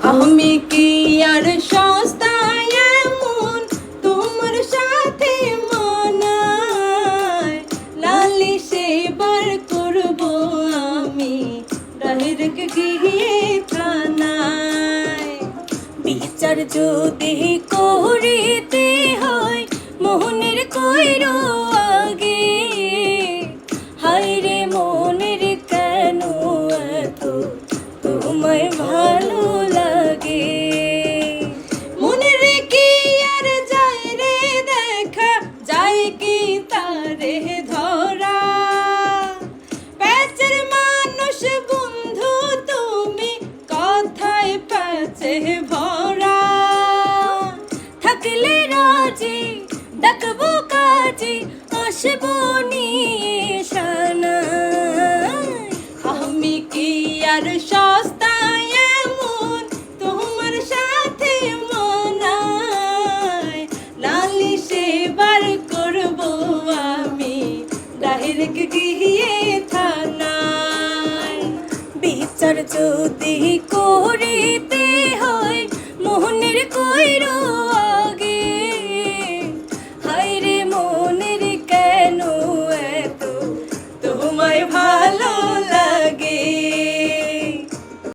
আমি কি আর সস্তায় এমন তোমার সাথে মানায়, নালিশে বার করব আমি ডাইরেক্ট গিয়ে থানায়। বিচার যদি করিতে হয় মোহনের কইরো আগে, হায়রে মনের কেন এত তোমায় ভালো লাগে। মনের কি আর যায় রে দেখা, যায় কি তারে ধরা, প্যাচের মানুষ বন্ধু তুমি কথায় প্যাচে ভরা। থাকলে রাজি ডাকবো কাজে আসবো নিয়ে সানায়। আমি কি আর সস্তায় এমন তোমার সাথে মানায়, নালিশে বার করব আমি ডাইরেক্ট গিয়ে থানায়। বিচার যদি করিতে হয় মোহনের কইরো